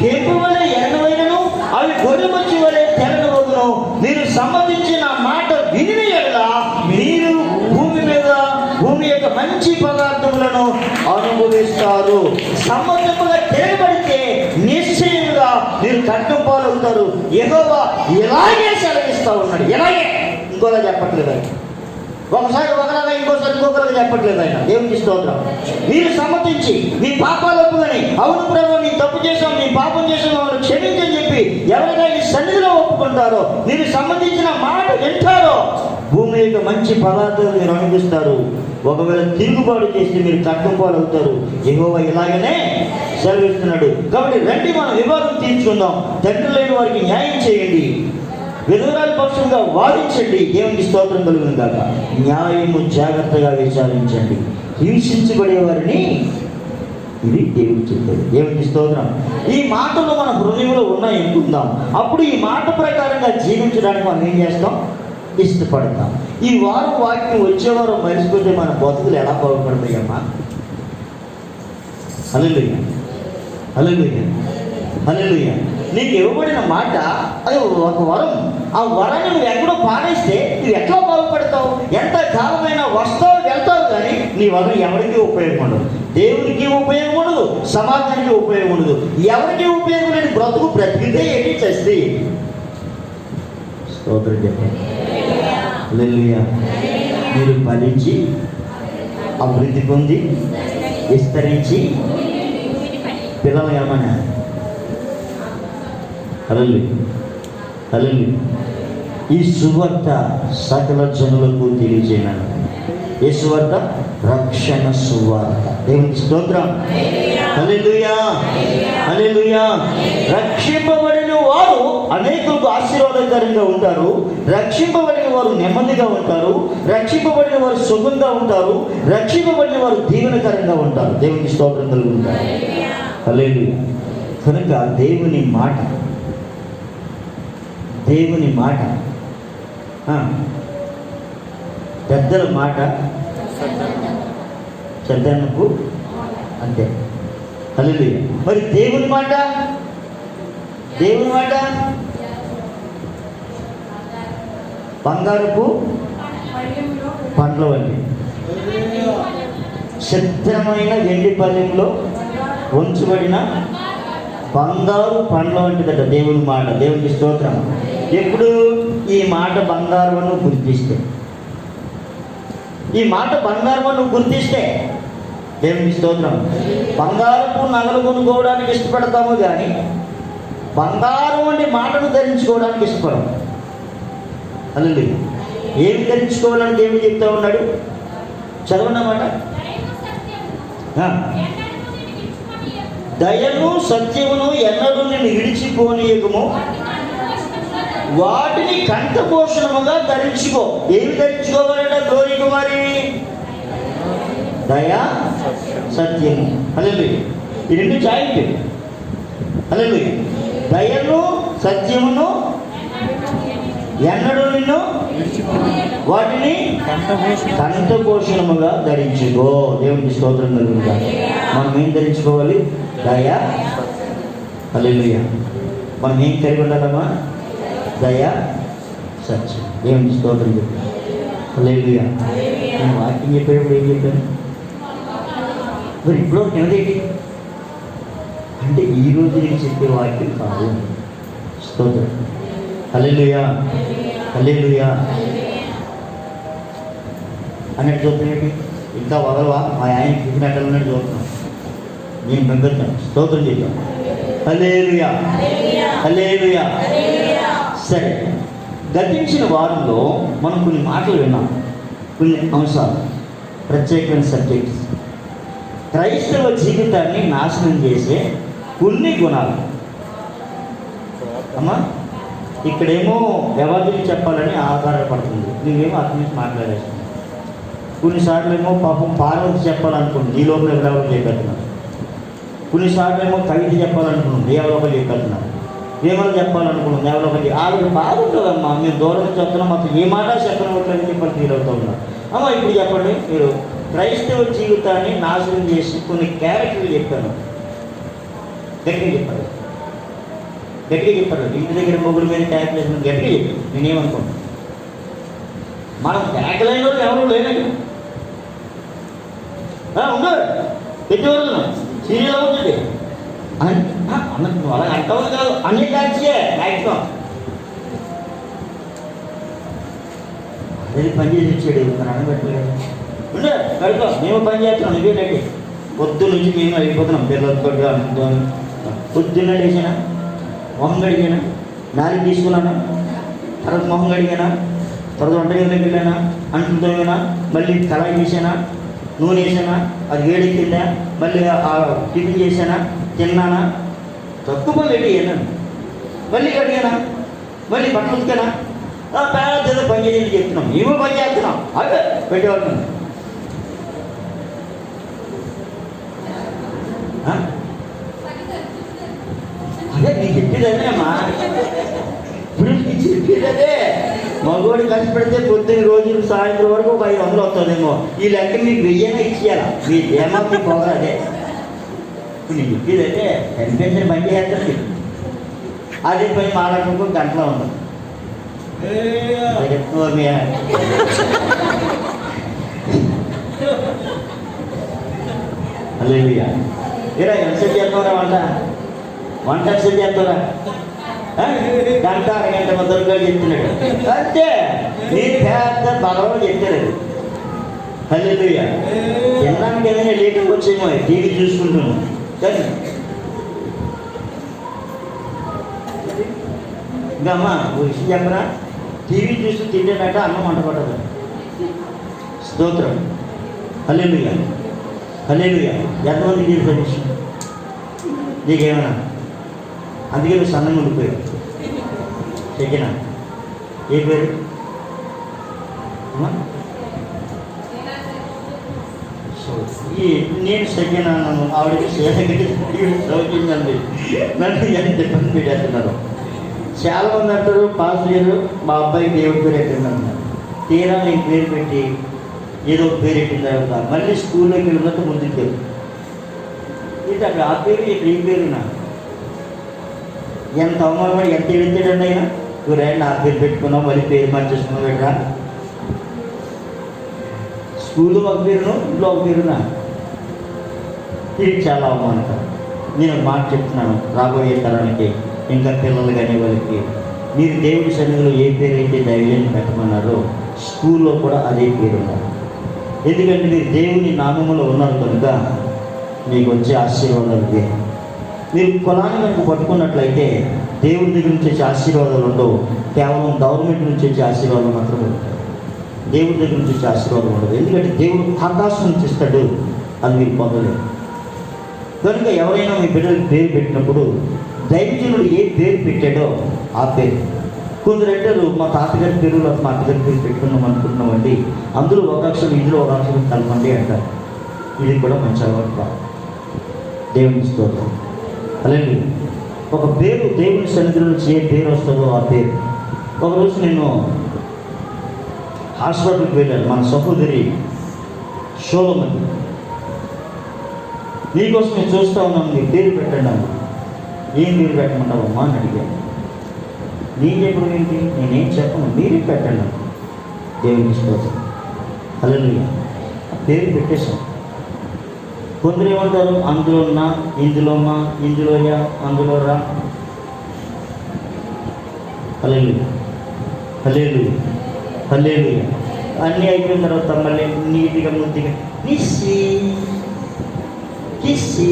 కెంపు వలె ఎర్రవైనను అవి గొర్రెమచ్చి వలె తెల్లబడును. మీరు సంబంధించిన మాట విని ఎడల మీరు భూమి యొక్క మంచి పదార్థములను అనుభవిస్తారు. సంబంధముగా తెరబడితే నిశ్చయంగా మీరు కట్టం పాలవుతారు. యెహోవా ఇలాగే సెలవిస్తా ఉన్నాడు. ఇలాగే, ఇంకోలా చెప్పట్లేదు. ఒకసారి ఒకలాగా, ఇంకోసారి ఇంకొకలాగా చెప్పట్లేదు ఆయన. దేవునికి స్తోత్రం. మీరు సమ్మతించి మీ పాపాలు ఒప్పుకొని, అవును ప్రభువా మీ తప్పు చేసాం, మీ పాపం చేసాం, మమ్మల్ని క్షమించని చెప్పి ఎవరైనా ఈ సన్నిధిలో ఒప్పుకుంటారో, మీరు సంబంధించిన మాట వింటారో భూమి యొక్క మంచి పదార్థాలు మీరు అనుభవిస్తారు. ఒకవేళ తిరుగుబాటు చేస్తే మీరు కట్టం పాలవుతారు. యెహోవా ఇలాగనే సెలవిస్తున్నాడు. కాబట్టి రండి, మనం వివాదం తీర్చుకుందాం. తండ్రి లేని వారికి న్యాయం చేయండి. విధవరాల పక్షంగా వాదించండి. దేవునికి స్తోత్రం కలుగును గాక. న్యాయము జాగ్రత్తగా విచారించండి. హింసించబడే వారిని, ఇది దేవుడు చెప్పాడు. దేవునికి స్తోత్రం. ఈ మాటలు మన హృదయంలో ఉన్నాయి అనుకుందాం. అప్పుడు ఈ మాట ప్రకారంగా జీవించడానికి మనం ఏం చేస్తాం? ఇష్టపడతాం. ఈ వారం వాక్యం వచ్చేవారం మరిచిపోతే మన బతుకులు ఎలా బాగుపడతాయమ్మా? హల్లెలూయా, హల్లెలూయా, హల్లెలూయా. నీకు ఇవ్వబడిన మాట అది ఒక వరం. ఆ వరాన్ని నువ్వు ఎక్కడో పాడేస్తే నువ్వు ఎట్లా బాగుపడతావు? ఎంత కాలమైనా వస్తావు వెళ్తావు, కానీ నీ వరం ఎవరికి ఉపయోగం ఉండదు. దేవునికి ఉపయోగం ఉండదు, సమాజానికి ఉపయోగం ఉండదు. ఎవరికి ఉపయోగం లేని బ్రతుకు బ్రతికితే ఏంటి, చేస్తే ఏంటి? స్తోత్రం చెప్పండి. హల్లెలూయా. మీరు ఫలించి అభివృద్ధి పొంది విస్తరించి పిల్లలు ఏమన్నా. హల్లెలూయా, హల్లెలూయా. ఈ సువార్త సకల జనులకు తెలియజేయను. ఈ సువార్త రక్షణ సువార్త. దేవునికి స్తోత్రం. హల్లెలూయా, హల్లెలూయా. రక్షింపబడిన వారు అనేకులకు ఆశీర్వాదకరంగా ఉంటారు. రక్షింపబడిన వారు నెమ్మదిగా ఉంటారు. రక్షింపబడిన వారు సుఖంగా ఉంటారు. రక్షింపబడిన వారు దీవెనకరంగా ఉంటారు. దేవునికి స్తోత్రం కలుగుతారు. హల్లెలూయా. కనుక దేవుని మాట, దేవుని మాట, పెద్దల మాట చెడ్డకు అంతే. హల్లెలూయా. మరి దేవుని మాట, దేవుని మాట బంగారపు పండ్ల వంటి చిత్రమైన వెండి పళ్ళెంలో ఉంచబడిన బంగారు పండ్ల వంటిదట దేవుని మాట. దేవునికి స్తోత్రం. ఎప్పుడు ఈ మాట బంగారం గుర్తిస్తే, ఈ మాట బంగారం గుర్తిస్తే దేవునికి స్తోత్రం. బంగారపు నగలు కొనుక్కోవడానికి ఇష్టపడతాము, కానీ బంగారం వంటి మాటను ధరించుకోవడానికి ఇష్టపడము. అల్లు ఏమి ధరించుకోవాలని దేవుడు చెప్తా ఉన్నాడు? చదవండి అన్నమాట. దయను సత్యమును ఎన్నడూ నేను విడిచిపోనీయకము, వాటిని కంఠభూషణముగా ధరించుకో. ఏమి ధరించుకోవాలంటే గౌరీ కుమారి? దయ, సత్యము. హల్లెలూయా. ఈ రెండు జాయింట్. హల్లెలూయా. దయను సత్యమును ఎన్నడూ నిన్ను వాటిని కంఠభూషణముగా ధరించుకో. దేవునికి స్తోత్రం కలుగుగా. మనం ఏం ధరించుకోవాలి? దయ. హల్లెలూయా. మనం ఏం కలిగి ఉండాలమ్మా? దయ, సత్యం. దేవునికి స్తోత్రం చెప్పి. హల్లెలూయా. నేను వాక్యం చెప్పేటప్పుడు ఏం చెప్పాను? మరి ఇప్పుడు కిందేంటి అంటే ఈ రోజు నేను చెప్పే వాక్యం కాదు. స్తోత్రం. హల్లెలూయా. హల్లెలూయా అన్నట్టు చూస్తున్నాడు. ఇంకా వదలవా? మా ఆయన చూసినట్టు అన్నట్టు చూస్తున్నాం. నేను పంపిస్తాను. స్తోత్రం చేద్దాం. హల్లెలూయా. హల్లెలూయా. సరే, గతించిన వారంలో మనం కొన్ని మాటలు విన్నాం, కొన్ని అంశాలు, ప్రత్యేకమైన సబ్జెక్ట్స్. క్రైస్తవ జీవితాన్ని నాశనం చేసే కొన్ని గుణాలు. అమ్మా, ఇక్కడేమో ఎవరిని చెప్పాలని ఆధారపడుతుంది, నువ్వేమో అతని నుంచి మాట్లాడేస్తున్నావు. కొన్నిసార్లు ఏమో పాపం పార్వతి చెప్పాలనుకుంటుంది, ఈ లోపల ఎవరెవరు చెప్పేస్తున్నారు. కొన్నిసార్లు ఏమో కవిత చెప్పాలనుకుంటుంది, ఎవరొకరు చెప్పేస్తున్నారు. ఏమని చెప్పాలనుకుంటుంది, ఎవరొకరు. ఆవిడ బాగుంటుందమ్మా, మేము దూరం నుంచి వస్తున్నాం, మాకు ఏ మాట చెప్పనట్లని చెప్పని ఫీల్ అవుతూ ఉన్నారు. అమ్మ, ఇప్పుడు చెప్పండి, మీరు క్రైస్తవ జీవితాన్ని నాశనం చేసి కొన్ని క్యారెక్టర్లు చెప్పాను. గట్టిగా చెప్పారు, గట్టిగా చెప్పారు. ఇంటి దగ్గర మొగుడు మీద ట్యాక్ వేసిన గట్టిగా చెప్పారు. నేనేమనుకోండి, మనం ట్యాక్ లేని వాళ్ళు ఎవరు లేనట్టు ఉండరు. పెద్దవారు సీరియల్ అవుతుంది అన్నట్టు అలా అంటవద్దు కాదు, అన్ని ట్యాక్సే మ్యాక్సిమం. అదే పని చేసి ఇచ్చాడు, మన అనబెట్టలేదు. ఉండే కడుకో, మేము పని చేస్తున్నాం. ఇవేనండి పొద్దు నుంచి మేము అయిపోతున్నాం. పిల్లలతో పొద్దున్న లేచానా, మొహం గడిగానా, నాలుగు తీసుకున్నానా, తర్వాత మొహం గడిగానా, తర్వాత వంటగదిలోకి వెళ్ళానా, అంట్లు తోమానా, మళ్ళీ కళాయి వేసానా, నూనె వేసానా, అది వేడెక్కిందా, మళ్ళీ టిఫిన్ చేశానా, తిన్నానా, తక్కువ పెట్టి వెళ్ళాను, మళ్ళీ కడిగానా, మళ్ళీ బట్టలు ఉతికానా, పేద పని చేసి చెప్తున్నాం. ఏమో పని చేస్తున్నాం, అదే పెట్టేవాళ్ళం. అదే నేను చెప్పేదనే అమ్మా, ఇప్పుడు నేను చెప్పేదదే. మగోడు కష్టపడితే పొద్దున్న రోజు సాయంత్రం వరకు ఒక 500 వస్తుందేమో. ఈ లెక్క మీకు 1000 ఇచ్చేయాలా, మీ ఏమా మీ పోగా. అదే ఇప్పుడు నేను చెప్పేదైతే కనిపించిన పని చేస్తుంది. అదే పని మాట్లాడుకో గంటలో ఉండదు. హల్లెలూయా. ఏరా ఎంతసేపు చేస్తావురా వంట ఎంతసేపు చేస్తావురా? గంట అరగంట మొదలుగా చెప్తున్నాడు అంతే. నేను పెద్ద బలవ చెప్పారు. హల్లెలూయా. తినడానికి ఏదైనా లేట్కి వచ్చేమో టీవీ చూసుకుంటున్నాను. కానీ ఇంకా అమ్మ ఓ విషయం చెప్పరా, టీవీ చూస్తూ తింటేనట అన్నం వంట పట్టదు. స్తోత్రం. హల్లెలూయా. హల్లెలూయా. ఎంతమందికి తెలుసు విషయం? నీకేమన్నా? అందుకే నువ్వు సన్నంగా ఉండిపోయావు. సెకినా ఏ పేరు? ఈ నేను సెకినా అన్నాను, ఆవిడకి సౌకిందండి. నన్ను ఎంత ఇబ్బంది పెట్టేస్తున్నారు. చాలామంది అంటారు, పాస్ గారు మా అబ్బాయికి దేవుడి పేరు పెట్టిందన్నారు. తీరా నేను పేరు పెట్టి ఏదో పేరు పెట్టిన తర్వాత మళ్ళీ స్కూల్లోకి వెళ్ళినంత ముందుకు పేరు ఇది అక్కడ ఆ పేరు ఇక్కడ ఈ పేరు నా ఎంత అవమానపడి ఎంత ఎడుతాడండి అయినా ఇవరే నా పేరు పెట్టుకున్నావు, మళ్ళీ పేరు మార్చేసుకున్నావు. పెట్టరా స్కూల్లో ఒక పేరును ఇంట్లో ఒక పేరునా, ఇది చాలా అవమానకరం. నేను మాట చెప్తున్నాను రాబోయే తరానికి, ఇంకా పిల్లలు కానీ వాళ్ళకి, మీరు దేవుడి సన్నిధిలో ఏ పేరు అయితే దైవాన్ని పెట్టమన్నారో స్కూల్లో కూడా అదే పేరు ఉన్నారు. ఎందుకంటే మీరు దేవుని నామములో ఉన్నారు కనుక మీకు వచ్చే ఆశీర్వాదాలు ఇదే. మీరు కులాన్ని కనుక పట్టుకున్నట్లయితే దేవుడి దగ్గర నుంచి వచ్చే ఆశీర్వాదాలు ఉండవు, కేవలం గవర్నమెంట్ నుంచి వచ్చే ఆశీర్వాదాలు మాత్రమే ఉంటాయి. దేవుడి దగ్గర నుంచి వచ్చే ఆశీర్వాదం ఉండదు. ఎందుకంటే దేవుడు ఆకాశం నుంచి ఇస్తాడు, అది మీరు పొందలేదు. కనుక ఎవరైనా మీ బిడ్డలకు పేరు పెట్టినప్పుడు దైవజనుడు ఏ పేరు పెట్టాడో ఆ పేరు కొందరు అంటారు మా తాతగారి పేరు మా అత్తగారి పేరు పెట్టుకున్నాం అనుకుంటున్నామండి, అందులో ఒక అక్షరం ఇందులో ఒక అక్షరం కలపండి అంటారు. ఇది కూడా మంచి అలవాటు కాదు. దేవుని స్తోత్రం. అలాగే ఒక పేరు దేవుని సన్నిధిలో నుంచి ఏ పేరు వస్తుందో ఆ పేరు. ఒకరోజు నేను హాస్పిటల్కి వెళ్ళాను. మన సహోదరి షోలమని, నీకోసం నేను చూస్తూ ఉన్నాను, నీ పేరు పెట్టండి అన్న. ఏం పేరు పెట్టమంటావమ్మా అని అడిగాను. నేను చెప్పడం ఏంటి, నేనేం చెప్పను, మీరే పెట్టండి అన్న. దేవుని స్తోత్రం. హల్లెలూయా. పేరు పెట్టేశాం. కొందరు ఏమంటారు, అందులో ఉన్నా, ఇందులో ఉన్నా, ఇందులోయా, అందులో రా. హల్లెలూయా, హల్లెలూయా, హల్లెలూయా. అన్నీ అయిపోయిన తర్వాత మళ్ళీ నీట్గా ముద్దుగా నిస్సి కిస్సి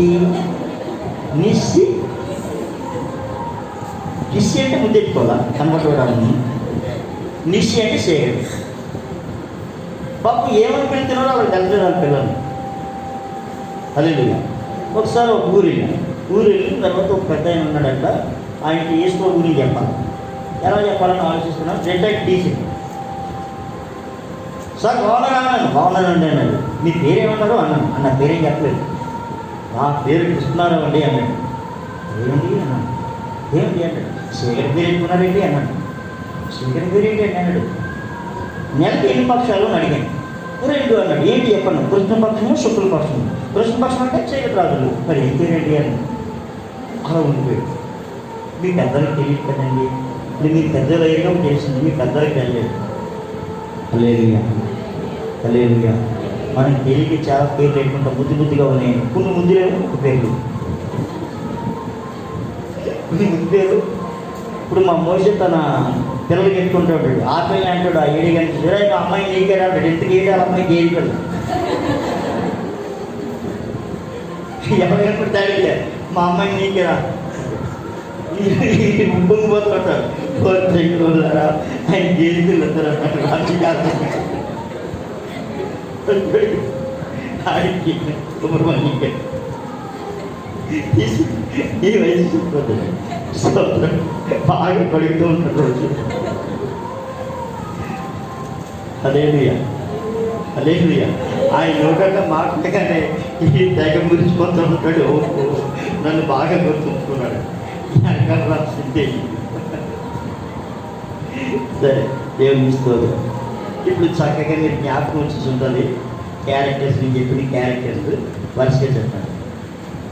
నిస్సి కిస్సి అంటే ముద్దెట్టుకోవాలా కనబడడానికి. నిస్సి అంటే చేయడు. పాపం ఏమని పెడుతున్నారో వాళ్ళకి తెలియదు పిల్లలు. హల్లెలూయా. ఒకసారి ఒక ఊరు వెళ్ళిన తర్వాత ఒక పెద్ద ఆయన ఉన్నాడంట. ఆయనకి ఏసుకో గురించి చెప్పాలి. ఎలా చెప్పాలని ఆలోచిస్తున్నాను. రెడ్ లైట్ డీసీ సార్ బాగున్నానండి అన్నాడు. మీ పేరేమన్నాడు అన్నాను. అన్న పేరేం చెప్పలేదు. నా పేరు కృష్ణారావు అండి అన్నాడు. ఏమిటి అన్నాడు. ఏమిటి అన్నాడు. శేఖర్ పేరు ఎట్టుకున్నారేంటి అన్నాడు. శేఖర్ పేరు ఏంటి అండి అన్నాడు. నెలకి ఎన్ని పక్షాలు అని అడిగాను. 2 అన్నాడు. ఏంటి చెప్పండి. కృష్ణపక్షము శుక్లపక్షము. కృష్ణపక్షం అంటే చీకటి రాజులు. మరి ఏం పేరు ఏంటి అని అలా ఉండిపోయాడు. మీ పెద్దలకు తెలియదు కదండి. ఇప్పుడు మీ పెద్దలు అయ్యడం చేసింది, మీ పెద్దలకు తెలియదు. హల్లెలూయా, హల్లెలూయా. మనకి తెలియక చాలా పేర్లు లేకుండా బుద్ధిగా ఉన్నాయి. కొన్ని ముద్దులేవు, ఒక పేర్లు, కొన్ని ముద్దు పేరు. ఇప్పుడు మా మోసే తన పిల్లలకి ఎత్తుకుంటూ ఉంటాడు. ఆ పిల్లలు అంటాడు, ఆ 7 గంటలు అమ్మాయి నీకేరా అంటాడు. ఎందుకు ఏడాలి అమ్మాయికి ఏది పిల్లలు ఎవరు తాడిలే మా అమ్మాయి నీకేరా ముప్పొంగి పోతుంటారు. ఆయన గేది పిల్లలు ఆడికి ఈ వయసు బాగా పడుతూ ఉంటాడు రోజు. హల్లెలూయా, హల్లెలూయా. ఆయన నోటంటే మాట్లాడగానే ఈ తెగ మురిచిపోతూ ఉంటాడు. నన్ను బాగా గుర్తుంచుకున్నాడు. రాసిందే. సరే, దేవుని స్తోత్రం. ఇప్పుడు చక్కగా మీరు జ్ఞాపకం వచ్చేసి ఉంటుంది. క్యారెక్టర్స్ నేను చెప్పిన క్యారెక్టర్స్ వరుసగా చెప్పండి.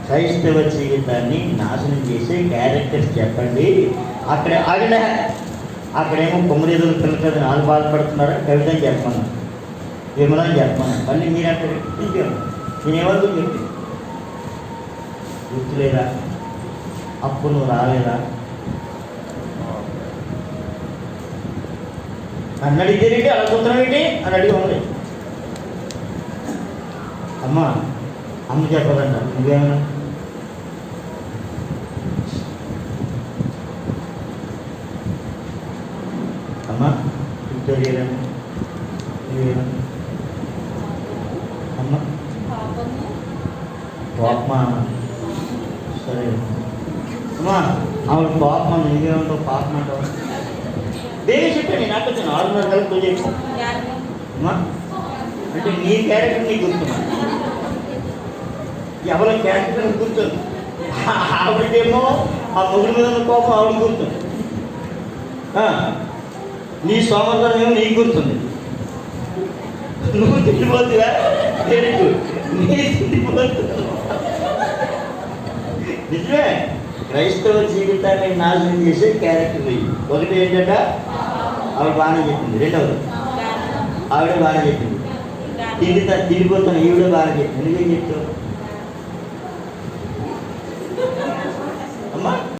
క్రైస్తవ జీవితాన్ని నాశనం చేసే క్యారెక్టర్స్ చెప్పండి. అక్కడ ఆగిన అక్కడేమో కొమ్మరేదులు పిల్లలు 4 బాధపడుతున్నారా, కవితని చెప్పమన్నా, విమలని చెప్పమన్నా. మళ్ళీ మీరు అక్కడ ఇంకేమో నేనేమో చెప్పి గుర్తులేదా, అప్పుడు నువ్వు రాలేదా నన్ను అడిగితేనేంటి, అలా చూస్తున్నావేంటి అని అడిగి ఉంది. అమ్మ చెప్పదంట, నువ్వేమన్నా అమ్మ విక్టోరియా అమ్మ పాపమా. సరే అమ్మా, ఆవిడ పాపమా, నువ్వేమంటావు పాపం అంటావు. వేరే చెప్పండి, నాకు వచ్చిన 6:30 గంటలకు పూజ అమ్మా. అంటే నీ క్యారెక్టర్ నీకు గుర్తున్నా, ఎవరి క్యారెక్టర్ గుర్తుంది. ఆవిడకేమో ఆ మొగుడు మీద ఉన్న కోపం ఆవిడ గుర్తుంది. నీ సోమర్థం ఏమో నీకు గుర్తుంది. నువ్వు తిరిగిపోతువా నీ తిరిగిపోతుంది. నిజమే, క్రైస్తవ జీవితాన్ని నాశనం చేసే క్యారెక్టర్ ఇవి. ఒకటి ఏంటంటే ఆవిడ బాగానే చెప్పింది, రెండవది ఆవిడ బాగానే చెప్పింది, తిరిగిపోతాను ఈవిడ బాగా చెప్పింది. ఎందుకేం చెప్తావు,